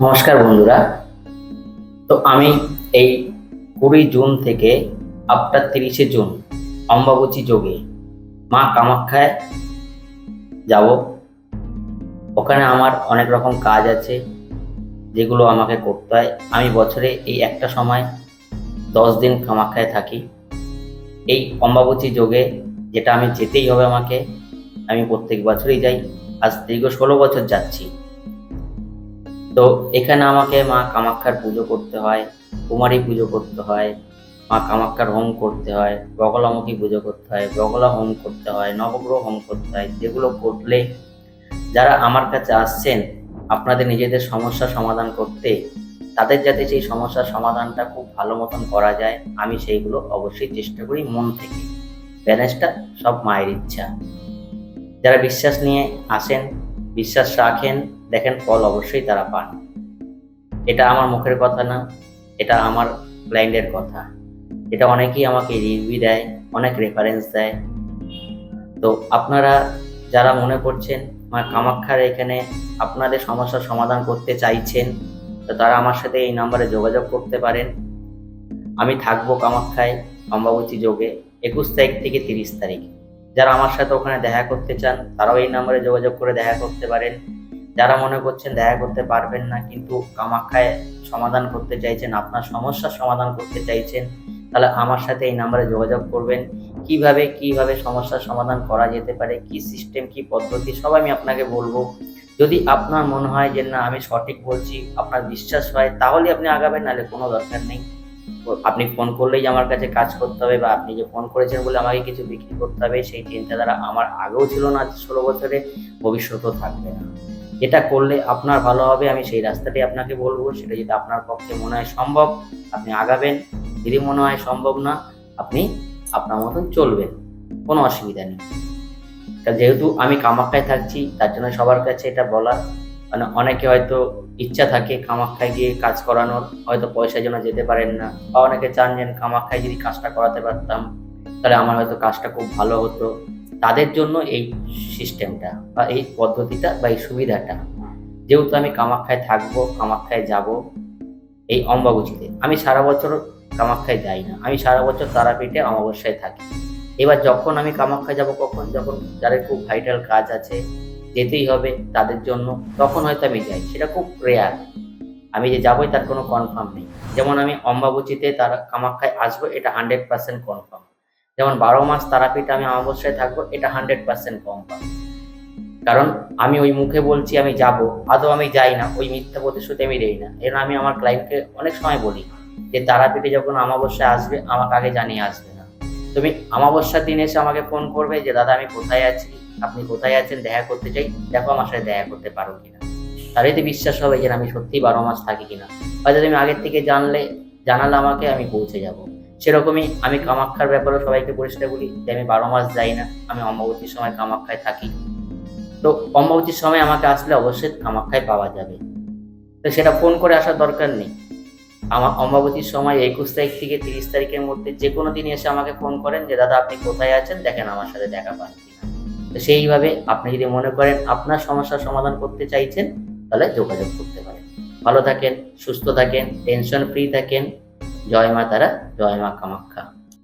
নমস্কার বন্ধুরা। তো আমি এই 20 জুন থেকে আফটার 30শে জুন অম্বাবচী যোগে মা কামাখ্যায় যাব। ওখানে আমার অনেক রকম কাজ আছে যেগুলো আমাকে করতে হয়। আমি বছরে এই একটা সময় 10 দিন কামাখ্যায় থাকি। এই অম্বাবচী যোগে যেটা আমি যেতেই হবে আমাকে, আমি প্রত্যেক বছরই যাই। আজ দীর্ঘ 16 বছর যাচ্ছি। তো এখানে আমাকে মা কামাখ্যার পুজো করতে হয়, কুমারী পুজো করতে হয়, মা কামাখ্যার হোম করতে হয়, বগলামুখী পুজো করতে হয়, বগলা হোম করতে হয়, নবগ্রহ হোম করতে হয়, যেগুলো করলে যারা আমার কাছে আসছেন আপনাদের নিজেদের সমস্যা সমাধান করতে, তাদের যাতে সেই সমস্যার সমাধানটা খুব ভালো মতন করা যায়, আমি সেইগুলো অবশ্যই চেষ্টা করি মন থেকে। ব্যালেন্সটা সব মায়ের ইচ্ছা। যারা বিশ্বাস নিয়ে আসেন, বিশ্বাস রাখেন, দেখেন ফল অবশ্যই তারা পান। এটা আমার মুখের কথা না, এটা আমার ক্লায়েন্টের কথা। এটা অনেকেই আমাকে রিভিউ দেয়, অনেক রেফারেন্স দেয়। তো আপনারা যারা মনে করছেন মা কামাখ্যার এখানে আপনাদের সমস্যার সমাধান করতে চাইছেন, তো তারা আমার সাথে এই নাম্বারে যোগাযোগ করতে পারেন। আমি থাকবো কামাখ্যায় অম্বাবচী যোগে 21 তারিখ থেকে 30 তারিখ। যারা আমার সাথে ওখানে দেখা করতে চান তারাও এই নাম্বারে যোগাযোগ করে দেখা করতে পারেন। যারা মনে করছেন দেখা করতে পারবেন না কিন্তু কামাখ্যায় সমাধান করতে চাইছেন, আপনার সমস্যার সমাধান করতে চাইছেন, তাহলে আমার সাথে এই নাম্বারে যোগাযোগ করবেন। কিভাবে সমস্যার সমাধান করা যেতে পারে, কি সিস্টেম, কি পদ্ধতি, সব আমি আপনাকে বলবো। যদি আপনার মনে হয় যে না আমি সঠিক বলছি, আপনার বিশ্বাস হয়, তাহলে আপনি আগাবেন, নাহলে কোনো দরকার নেই। আপনি ফোন করলেই আমার কাছে কাজ করতে হবে, বা আপনি যে ফোন করেছেন বলে আমাকে কিছু বিক্রি করতে হবে, সেই চিন্তাধারা আমার আগেও ছিল না, 16 বছরে, ভবিষ্যতেও থাকবে না। যেটা করলে আপনার ভালো হবে আমি সেই রাস্তাটাই আপনাকে বলবো। সেটা যদি আপনার পক্ষে মনে হয় সম্ভব, আপনি আগাবেন। যদি মনে হয় সম্ভব না, আপনি আপনার মতন চলবেন, কোনো অসুবিধা নেই। যেহেতু আমি কামাখ্যায় থাকছি তার জন্য সবার কাছে এটা বলা। মানে অনেকে হয়তো ইচ্ছা থাকে কামাখ্যায় গিয়ে কাজ করানোর, হয়তো পয়সার জন্য যেতে পারেন না, বা অনেকে চান যে কামাখ্যায় যদি কাজটা করাতে পারতাম তাহলে আমার হয়তো কাজটা খুব ভালো হতো। তাদের জন্য এই সিস্টেমটা বা এই পদ্ধতিটা বা এই সুবিধাটা। যেহেতু আমি কামাখ্যায় থাকবো, কামাখ্যায় যাব এই অম্বাবচীতে, আমি সারা বছর কামাখ্যায় যাই না, আমি সারা বছর তারাপীঠে অমাবস্যায় থাকি। এবার যখন আমি কামাখ্যায় যাব, কখন, যখন যাদের খুব ভাইটাল কাজ আছে, যেতেই হবে তাদের জন্য, তখন হয়তো আমি যাই। সেটা খুব রেয়ার। আমি যে যাবোই তার কোনো কনফার্ম নেই। যেমন আমি অম্বাবচীতে তারা কামাখ্যায় আসবো, এটা 100% কনফার্ম। যেমন 12 মাস তারাপীঠে আমি অমাবস্যায় থাকবো, এটা 100% কনফার্ম। কারণ আমি ওই মুখে বলছি আমি যাব, আদৌ আমি যাই না, ওই মিথ্যা প্রতিশ্রুতি আমি দেই না। এর আমি আমার ক্লায়েন্টকে অনেক সময় বলি যে তারাপীঠে যখন অমাবস্যায় আসবে আমাকে আগে জানিয়ে আসবে না। তুমি অমাবস্যার দিন এসে আমাকে ফোন করবে যে দাদা আমি কোথায় আছি, আপনি কোথায় আছেন, দেখা করতে চাই, দেখো আমার সাথে দেখা করতে পারো কিনা। তাহলেই তো বিশ্বাস হবে যে আমি সত্যি 12 মাস থাকি কিনা। হয়তো তুমি আগের থেকে জানালে আমাকে, আমি পৌঁছে যাব। সেরকমই আমি কামাখ্যার ব্যাপারে সবাইকে পরিষ্কার বলি যে আমি 12 মাস যাই না, আমি অম্বাবতীর সময় কামাখ্যায় থাকি। তো অম্বাবতীর সময় আমাকে আসলে অবশ্যই কামাখ্যায় পাওয়া যাবে। তো সেটা ফোন করে আসার দরকার নেই। আমার অম্বাবতীর সময় 21 তারিখ থেকে 30 তারিখের মধ্যে যে কোনো দিন এসে আমাকে ফোন করেন যে দাদা আপনি কোথায় আছেন, দেখেন আমার সাথে দেখা পান কিনা। তো সেইভাবে আপনি যদি মনে করেন আপনার সমস্যার সমাধান করতে চাইছেন, তাহলে যোগাযোগ করতে পারেন। ভালো থাকেন, সুস্থ থাকেন, টেনশন ফ্রি থাকেন। জয় মা তারা, জয় মা কামাখ্যা।